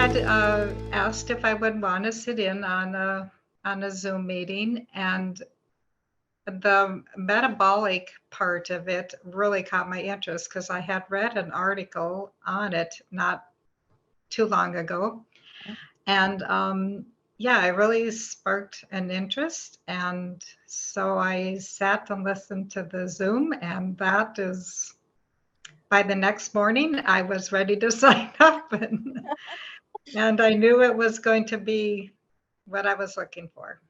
had asked if I would want to sit in on a Zoom meeting, and the metabolic part of it really caught my interest because I had read an article on it not too long ago, and yeah, it really sparked an interest, and so I sat and listened to the Zoom, and that is by the next morning I was ready to sign up, and I knew it was going to be what I was looking for.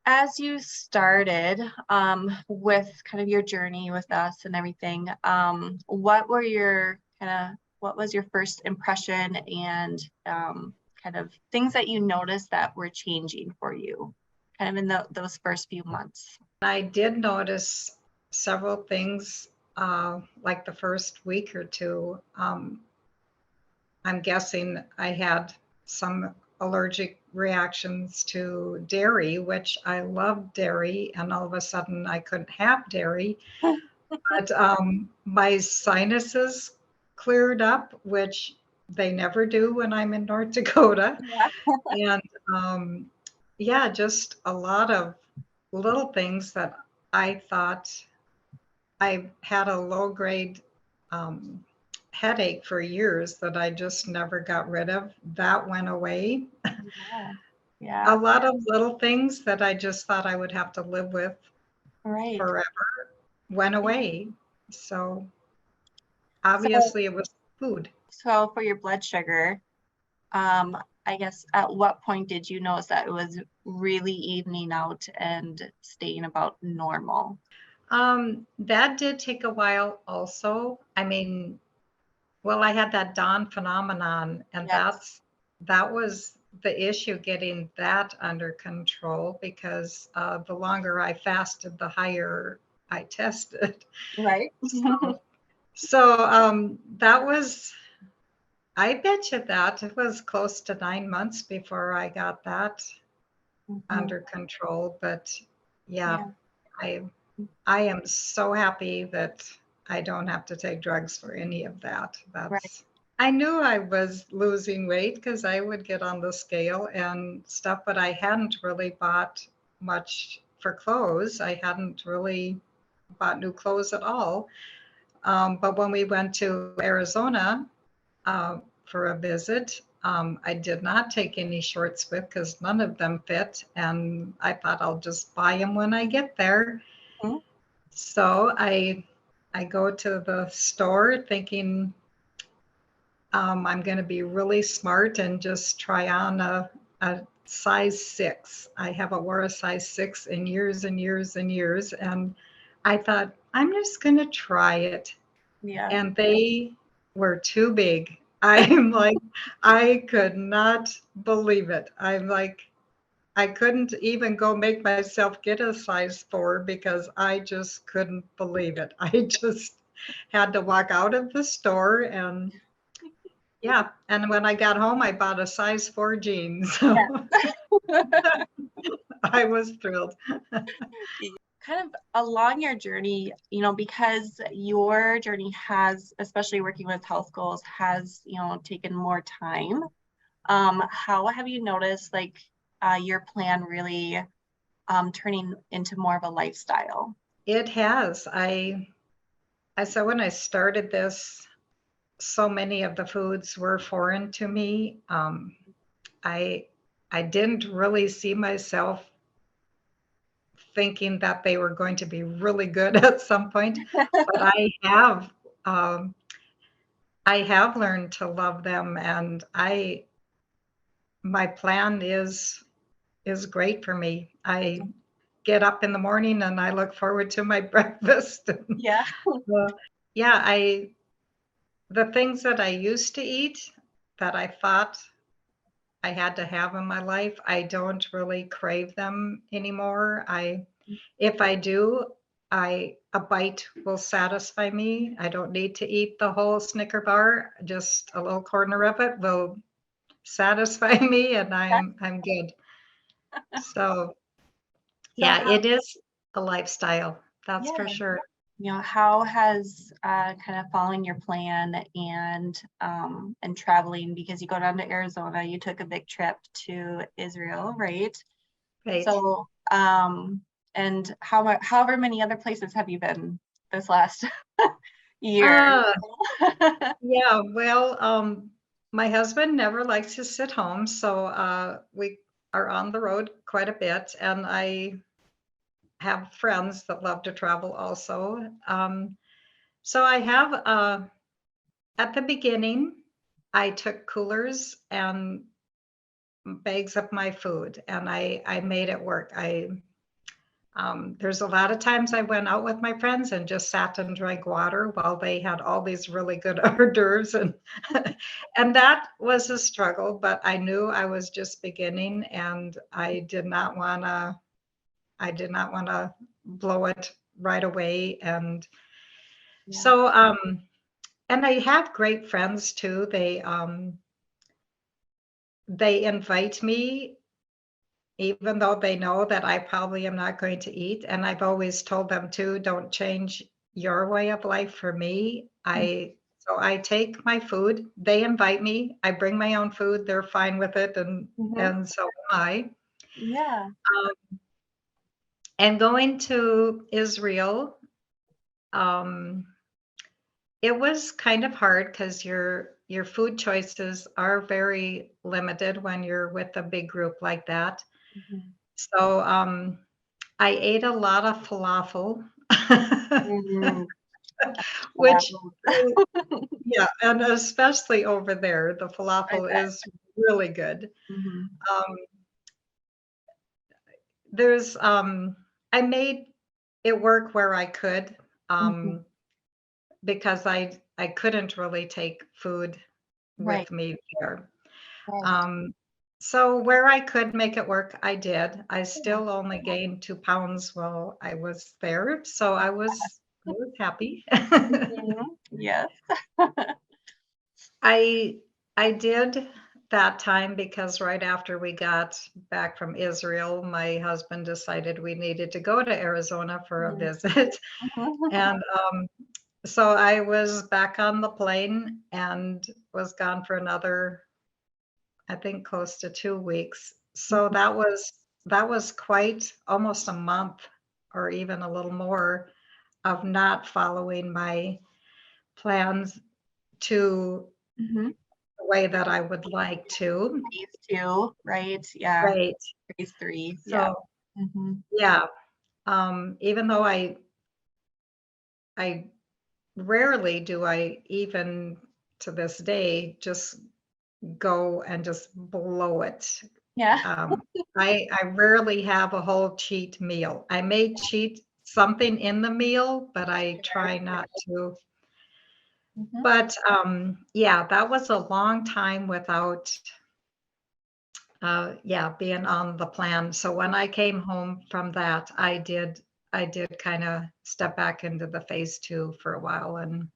As you started with kind of your journey with us and everything, what was your first impression and kind of things that you noticed that were changing for you kind of in those first few months? I did notice several things like the first week or two. I'm guessing I had some allergic reactions to dairy, which I love dairy, and all of a sudden I couldn't have dairy. But my sinuses cleared up, which they never do when I'm in North Dakota. Yeah. And yeah, just a lot of little things that I thought I had a low grade headache for years that I just never got rid of. That went away. Yeah. A lot of little things that I just thought I would have to live with Right. forever went away. So obviously it was food. So for your blood sugar, I guess at what point did you notice that it was really evening out and staying about normal? That did take a while also. I mean, well, I had that dawn phenomenon, and Yes. that was the issue, getting that under control, because the longer I fasted, the higher I tested. Right. So that was, I bet you that it was close to 9 months before I got that under control. But yeah, I I am so happy that I don't have to take drugs for any of that. Right. I knew I was losing weight because I would get on the scale and stuff, but I hadn't really bought much for clothes. I hadn't really bought new clothes at all. But when we went to Arizona for a visit, I did not take any shorts with because none of them fit. And I thought I'll just buy them when I get there. Mhm. So I go to the store thinking I'm going to be really smart and just try on a size 6. I haven't wore a size 6 in years and years and years. And I thought, I'm just going to try it. Yeah. And they were too big. I'm like, I could not believe it. I'm like, I couldn't even go make myself get a size 4 because I just couldn't believe it. I just had to walk out of the store, and yeah. And when I got home, I bought a size 4 jeans. So I was thrilled. Kind of along your journey, because your journey has, especially working with health goals, has, taken more time. How have you noticed your plan really turning into more of a lifestyle? It has. I said when I started this, so many of the foods were foreign to me. I didn't really see myself thinking that they were going to be really good at some point, but um, I have learned to love them, and my plan is great for me. I get up in the morning and I look forward to my breakfast. Yeah. Yeah, the things that I used to eat that I thought I had to have in my life, I don't really crave them anymore. If I do, a bite will satisfy me. I don't need to eat the whole Snicker bar. Just a little corner of it will satisfy me, and I'm good. So So yeah, it is a lifestyle. That's for yeah. sure. how has kind of following your plan and traveling, because you go down to Arizona, you took a big trip to Israel, right? Right. So, and however many other places have you been this last year? Yeah, well, my husband never likes to sit home, so we are on the road quite a bit, and I have friends that love to travel also. So I have at the beginning, I took coolers and bags of my food, and I made it work. There's a lot of times I went out with my friends and just sat and drank water while they had all these really good hors d'oeuvres, and and that was a struggle. But I knew I was just beginning, and I did not want to blow it right away. And so, and I have great friends too. They invite me even though they know that I probably am not going to eat. And I've always told them too, don't change your way of life for me. So I take my food, they invite me, I bring my own food, they're fine with it, and so am I. Yeah. And going to Israel, um, it was kind of hard because your food choices are very limited when you're with a big group like that. So I ate a lot of falafel, which, yeah, and especially over there, the falafel is really good. Um, I made it work where I could, because I couldn't really take food with me here. So where I could make it work, I did. I still only gained 2 pounds while I was there, so I was happy. Yes. I did that time because right after we got back from Israel, my husband decided we needed to go to Arizona for a visit. And so I was back on the plane and was gone for another, I think, close to 2 weeks. So that was quite almost a month or even a little more of not following my plans to the way that I would like to. Phase 2, right? Yeah. Right. Phase 3. So, yeah. Even though I rarely do I even to this day just go and just blow it. Yeah. I rarely have a whole cheat meal. I may cheat something in the meal, but I try not to. But yeah, that was a long time without being on the plan. So when I came home from that, I did kind of step back into the phase 2 for a while. And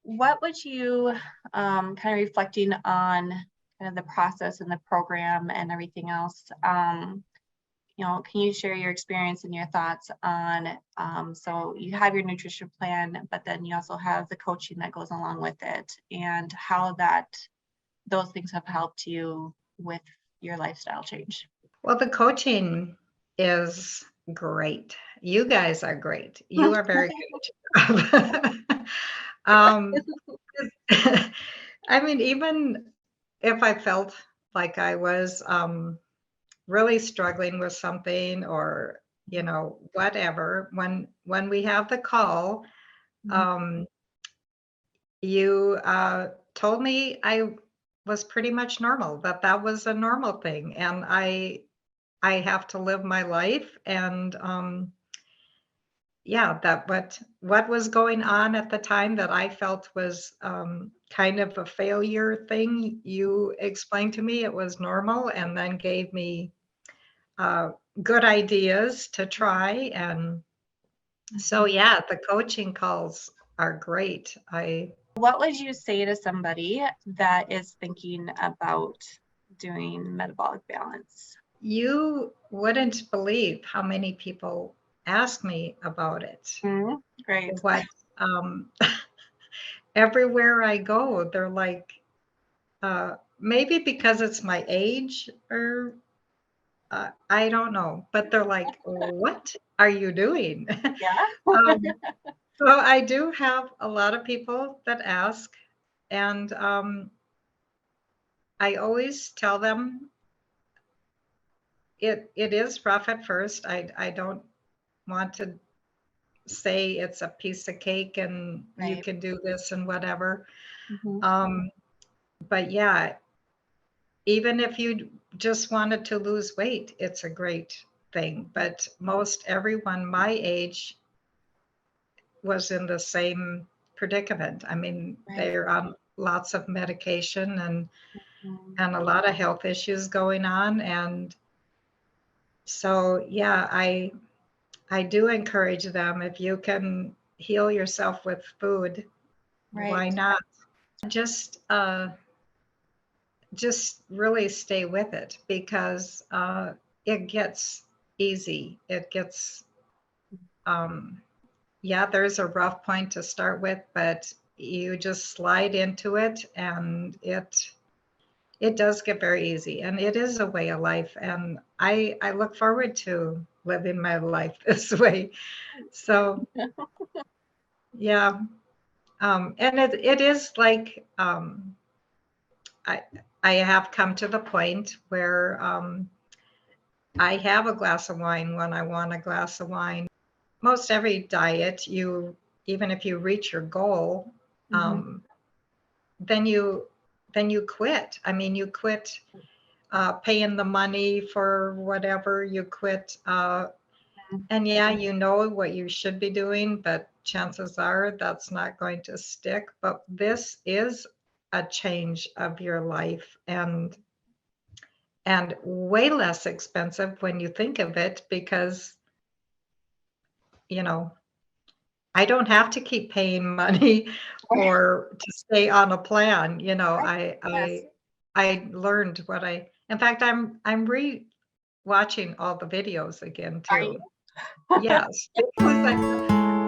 what would you kind of reflecting on kind of the process and the program and everything else, can you share your experience and your thoughts on, so you have your nutrition plan, but then you also have the coaching that goes along with it, and how those things have helped you with your lifestyle change? well, the coaching is great. You guys are great. You are very good. um, I mean, even if I felt like I was really struggling with something or whatever, when we have the call, you told me I was pretty much normal, that was a normal thing, and I have to live my life, and yeah, that what was going on at the time that I felt was kind of a failure thing, you explained to me it was normal, and then gave me good ideas to try. And so, yeah, the coaching calls are great. What would you say to somebody that is thinking about doing metabolic balance? You wouldn't believe how many people ask me about it. Right. what um, everywhere I go, they're like, maybe because it's my age or I don't know, but they're like, what are you doing? Yeah. um, so I do have a lot of people that ask, and I always tell them it is rough at first. I don't want to say it's a piece of cake and you Right. can do this and whatever. Mhm. Um, but yeah, even if you just wanted to lose weight, it's a great thing. But most everyone my age was in the same predicament. I mean, Right. they're on lots of medication Mhm. and a lot of health issues going on. And so, yeah, I do encourage them, if you can heal yourself with food, why Right. not? Just just really stay with it because it gets easy. It gets um, yeah, there's a rough point to start with, but you just slide into it and it does get very easy, and it is a way of life, and I look forward to living my life this way. So yeah, and it is like I I have come to the point where I have a glass of wine when I want a glass of wine. Most every diet, you even if you reach your goal, Mhm. then you quit. I mean, you quit paying the money for whatever. You quit, and yeah, you know what you should be doing, but chances are that's not going to stick. But this is a change of your life, and way less expensive when you think of it because you know I don't have to keep paying money or to stay on a plan. You know, Right. Yes. I learned what I. In fact, I'm re-watching all the videos again Are you? too. Yes, because